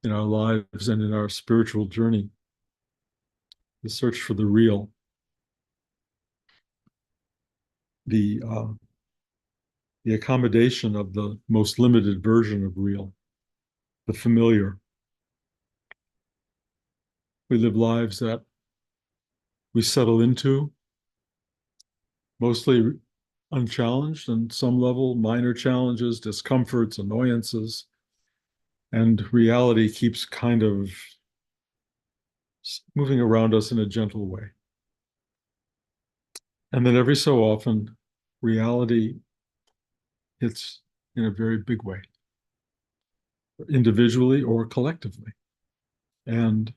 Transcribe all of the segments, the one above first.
in our lives and in our spiritual journey, the search for the real, the the accommodation of the most limited version of real, the familiar. We live lives that we settle into, mostly unchallenged, and some level minor challenges, discomforts, annoyances, and reality keeps kind of moving around us in a gentle way. And then every so often, reality hits in a very big way, individually or collectively. And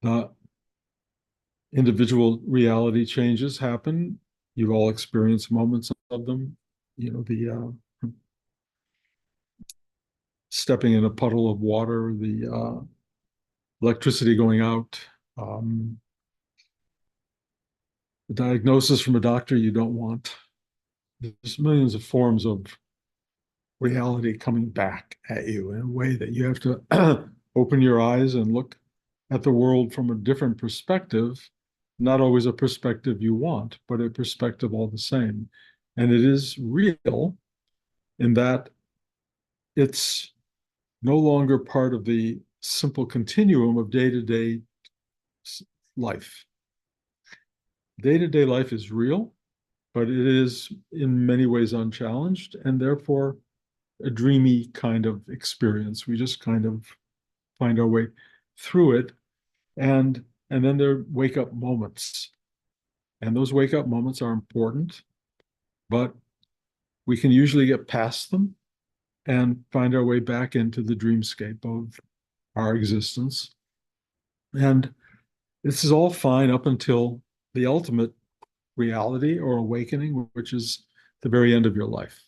the individual reality changes happen. You've all experienced moments of them. The stepping in a puddle of water, the electricity going out, um, the diagnosis from a doctor you don't want. There's millions of forms of reality coming back at you in a way that you have to open your eyes and look at the world from a different perspective, not always a perspective you want, but a perspective all the same. And it is real in that it's no longer part of the simple continuum of day to day life. Day to day life is real, but it is in many ways unchallenged and therefore a dreamy kind of experience. We just kind of find our way through it. And then there are wake up moments. And those wake up moments are important, but we can usually get past them and find our way back into the dreamscape of our existence. And this is all fine up until the ultimate reality or awakening, which is the very end of your life.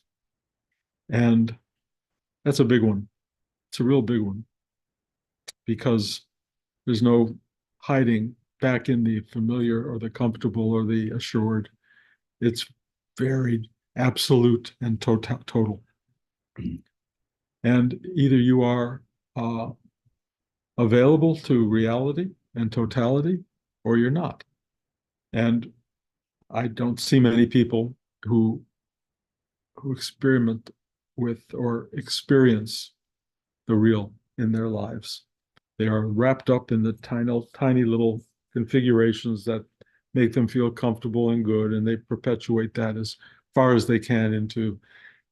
And that's a big one. It's a real big one because there's no hiding back in the familiar or the comfortable or the assured. It's very absolute and total. And either you are available to reality and totality, or you're not. And I don't see many people who experiment with or experience the real in their lives. They are wrapped up in the tiny little configurations that make them feel comfortable and good, and they perpetuate that as far as they can into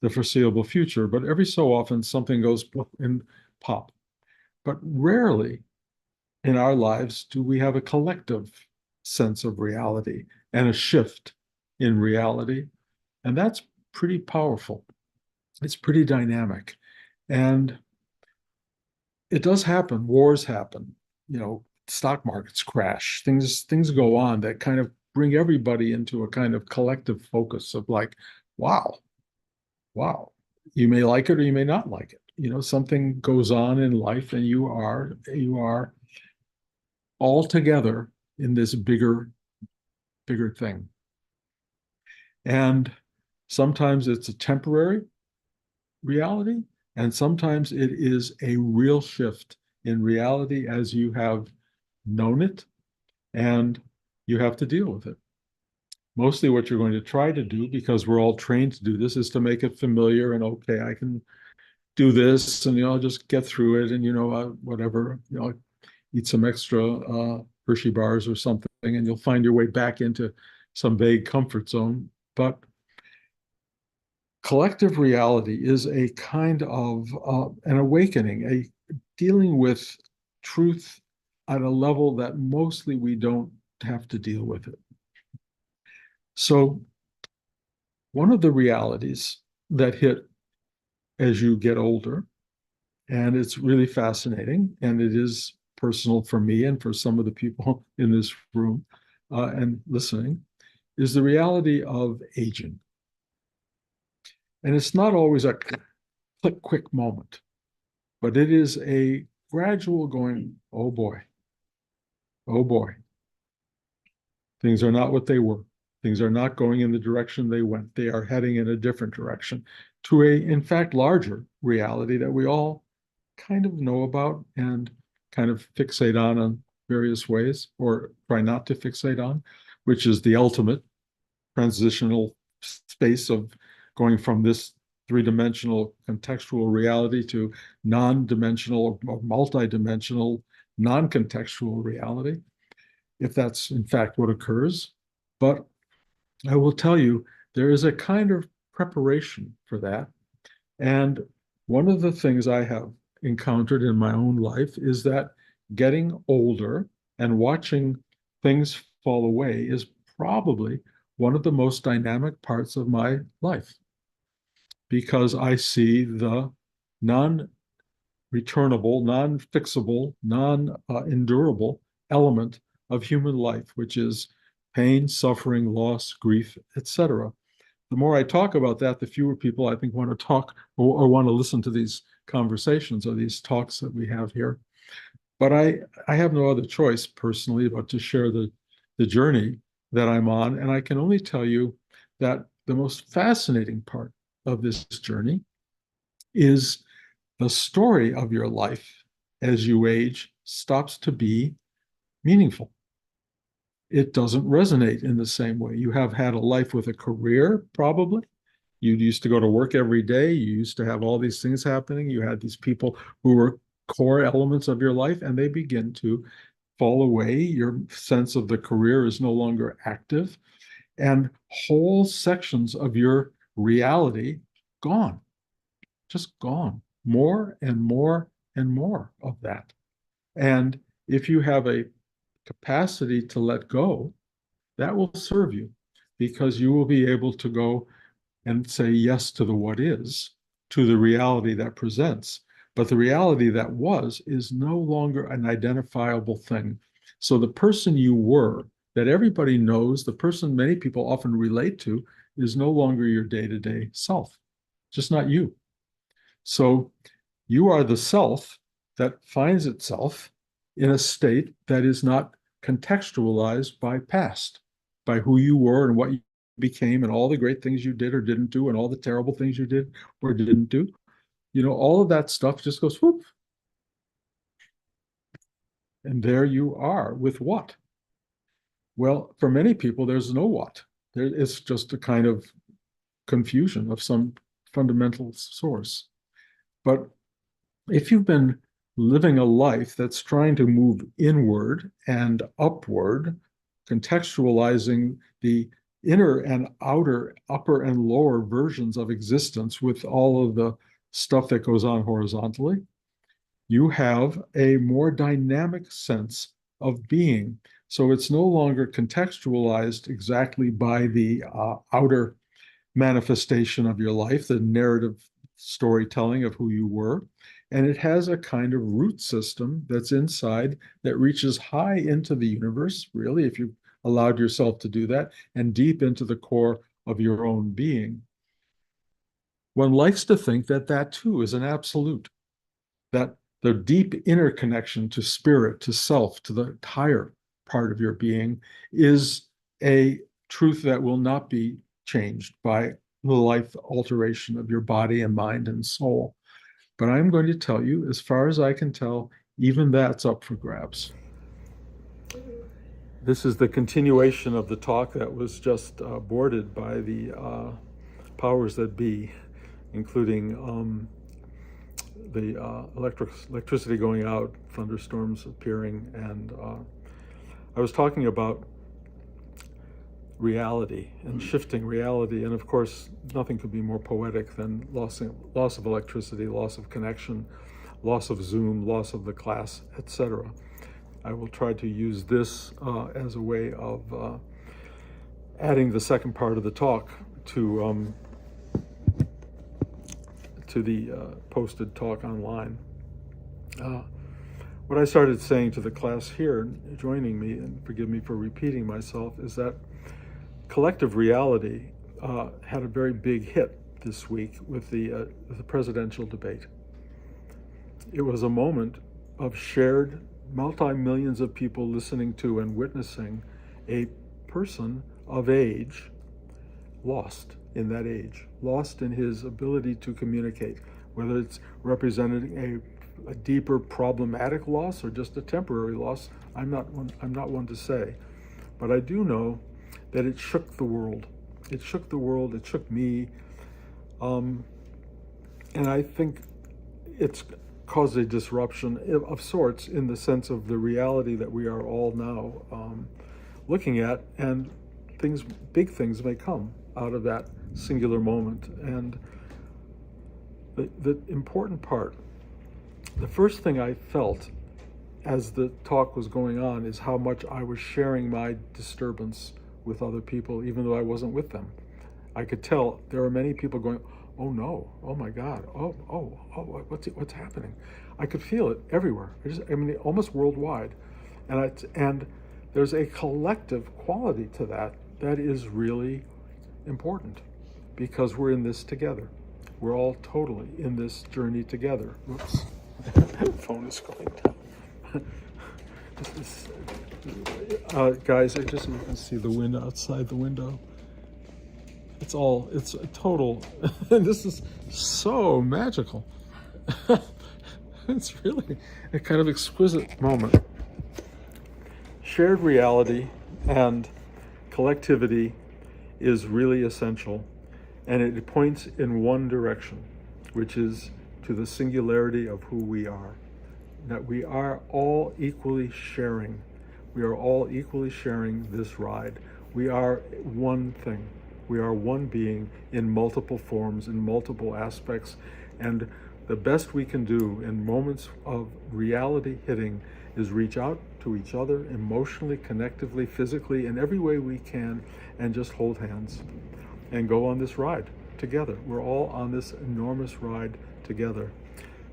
the foreseeable future. But every so often, something goes in pop. But rarely in our lives do we have a collective sense of reality and a shift in reality. And that's pretty powerful. It's pretty dynamic. And it does happen. Wars happen. Stock markets crash. Things go on that kind of bring everybody into a kind of collective focus of like, wow, wow. You may like it or you may not like it. Something goes on in life and you are all together in this bigger thing. And sometimes it's a temporary reality, and sometimes it is a real shift in reality as you have known it, and you have to deal with it. Mostly what you're going to try to do, because we're all trained to do this, is to make it familiar and okay, I can do this and I'll just get through it and whatever, eat some extra Hershey bars or something, and you'll find your way back into some vague comfort zone. But collective reality is a kind of an awakening, a dealing with truth at a level that mostly we don't have to deal with it. So one of the realities that hit as you get older, and it's really fascinating, and it is personal for me and for some of the people in this room and listening, is the reality of aging. And it's not always a quick moment, but it is a gradual going, oh boy, things are not what they were. Things are not going in the direction they went. They are heading in a different direction to a, in fact, larger reality that we all kind of know about and kind of fixate on various ways, or try not to fixate on, which is the ultimate transitional space of going from this three-dimensional contextual reality to non-dimensional or multi-dimensional non-contextual reality, if that's in fact what occurs. But I will tell you, there is a kind of preparation for that. And one of the things I have encountered in my own life is that getting older and watching things fall away is probably one of the most dynamic parts of my life, because I see the non returnable, non fixable, non endurable element of human life, which is pain, suffering, loss, grief, etc. The more I talk about that, the fewer people I think want to talk or want to listen to these conversations or these talks that we have here. But I have no other choice personally but to share the journey that I'm on. And I can only tell you that the most fascinating part of this journey is the story of your life as you age stops to be meaningful. It doesn't resonate in the same way. You have had a life with a career, probably. You used to go to work every day. You used to have all these things happening. You had these people who were core elements of your life, and they begin to fall away. Your sense of the career is no longer active, and whole sections of your reality gone, just gone. More and more and more of that. And if you have a capacity to let go, that will serve you, because you will be able to go and say yes to the what is, to the reality that presents. But the reality that was is no longer an identifiable thing. So the person you were, that everybody knows, the person many people often relate to, is no longer your day-to-day self, just not you. So you are the self that finds itself in a state that is not contextualized by past, by who you were and what you became and all the great things you did or didn't do and all the terrible things you did or didn't do. You know, all of that stuff just goes whoop. And there you are with what? Well, for many people, there's no what. It's just a kind of confusion of some fundamental source. But if you've been living a life that's trying to move inward and upward, contextualizing the inner and outer, upper and lower versions of existence with all of the stuff that goes on horizontally, you have a more dynamic sense of being. So it's no longer contextualized exactly by the outer manifestation of your life, the narrative storytelling of who you were. And it has a kind of root system that's inside that reaches high into the universe, really, if you allowed yourself to do that, and deep into the core of your own being. One likes to think that that too is an absolute, that the deep inner connection to spirit, to self, to the higher part of your being is a truth that will not be changed by the life alteration of your body and mind and soul. But I'm going to tell you, as far as I can tell, even that's up for grabs. This is the continuation of the talk that was just boarded by the powers that be, including the electricity going out, thunderstorms appearing, and I was talking about reality and shifting reality, and of course nothing could be more poetic than loss of electricity, loss of connection, loss of Zoom, loss of the class, etc. I will try to use this as a way of adding the second part of the talk to the posted talk online. What I started saying to the class here, joining me, and forgive me for repeating myself, is that collective reality had a very big hit this week with the presidential debate. It was a moment of shared multi-millions of people listening to and witnessing a person of age lost in that age, lost in his ability to communicate, whether it's representing a deeper problematic loss or just a temporary loss, I'm not one to say. But I do know that it shook the world. It shook the world, it shook me. And I think it's caused a disruption of sorts in the sense of the reality that we are all now looking at, and big things may come out of that singular moment. And the important part, the first thing I felt as the talk was going on is how much I was sharing my disturbance with other people, even though I wasn't with them. I could tell there are many people going, "Oh no, oh my God, oh, what's happening?" I could feel it everywhere. Almost worldwide. And there's a collective quality to that is really important, because we're in this together. We're all totally in this journey together. Whoops, phone is going down. Guys, you can see the wind outside the window. It's a total, this is so magical. It's really a kind of exquisite moment. Shared reality and collectivity is really essential, and it points in one direction, which is to the singularity of who we are. That we are all equally sharing. We are all equally sharing this ride. We are one thing. We are one being in multiple forms, in multiple aspects. And the best we can do in moments of reality hitting is reach out to each other emotionally, connectively, physically, in every way we can, and just hold hands and go on this ride together. We're all on this enormous ride together.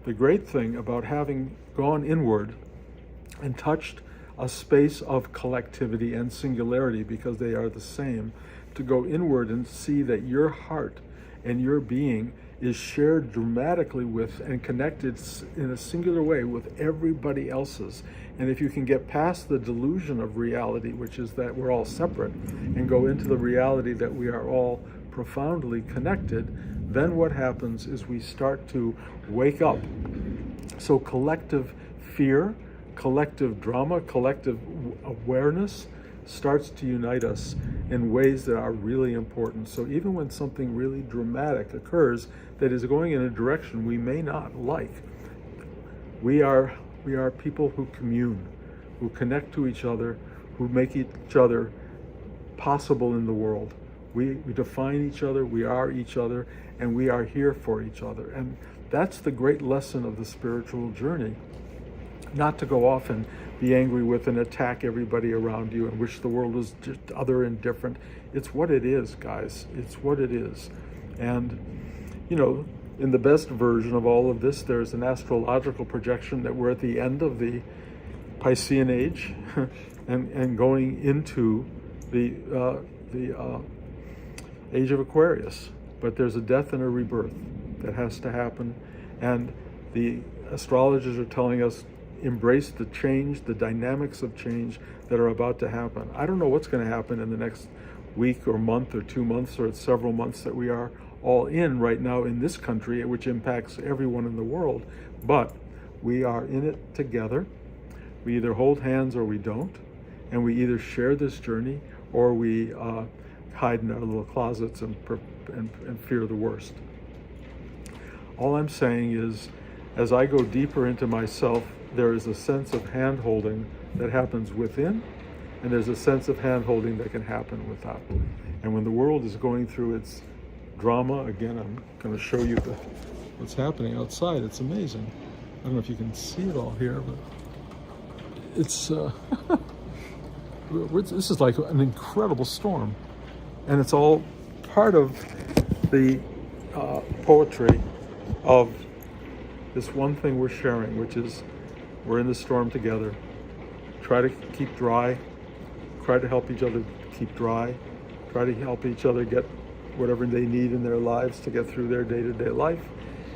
The great thing about having gone inward and touched a space of collectivity and singularity, because they are the same, to go inward and see that your heart and your being is shared dramatically with and connected in a singular way with everybody else's. And if you can get past the delusion of reality, which is that we're all separate, and go into the reality that we are all profoundly connected, then what happens is we start to wake up. So collective fear, collective drama, collective awareness starts to unite us in ways that are really important. So even when something really dramatic occurs that is going in a direction we may not like, we are people who commune, who connect to each other, who make each other possible in the world. We define each other, we are each other, and we are here for each other. And that's the great lesson of the spiritual journey. Not to go off and be angry with and attack everybody around you and wish the world was just other and different. It's what it is, guys. It's what it is. And, in the best version of all of this, there's an astrological projection that we're at the end of the Piscean age and going into the age of Aquarius. But there's a death and a rebirth that has to happen. And the astrologers are telling us, embrace the change, the dynamics of change that are about to happen. I don't know what's going to happen in the next week or month or 2 months or several months that we are all in right now in this country, which impacts everyone in the world. But we are in it together. We either hold hands or we don't. And we either share this journey or we hide in our little closets and fear the worst. All I'm saying is, as I go deeper into myself, there is a sense of hand-holding that happens within, and there's a sense of hand-holding that can happen without. And when the world is going through its drama, again, I'm going to show you what's happening outside. It's amazing. I don't know if you can see it all here, but it's this is like an incredible storm, and it's all part of the poetry of this one thing we're sharing, which is we're in the storm together. Try to keep dry. Try to help each other keep dry. Try to help each other get whatever they need in their lives to get through their day-to-day life.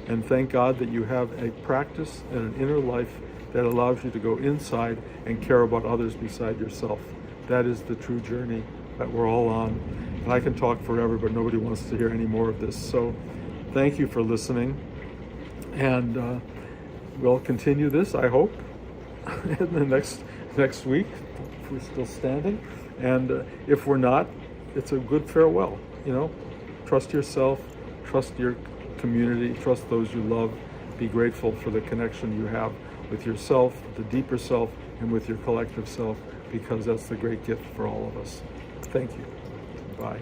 And thank God that you have a practice and an inner life that allows you to go inside and care about others beside yourself. That is the true journey that we're all on. And I can talk forever, but nobody wants to hear any more of this. So thank you for listening. And we'll continue this, I hope, in the next week, if we're still standing. And if we're not, it's a good farewell. Trust yourself, trust your community, trust those you love. Be grateful for the connection you have with yourself, the deeper self, and with your collective self, because that's the great gift for all of us. Thank you. Bye.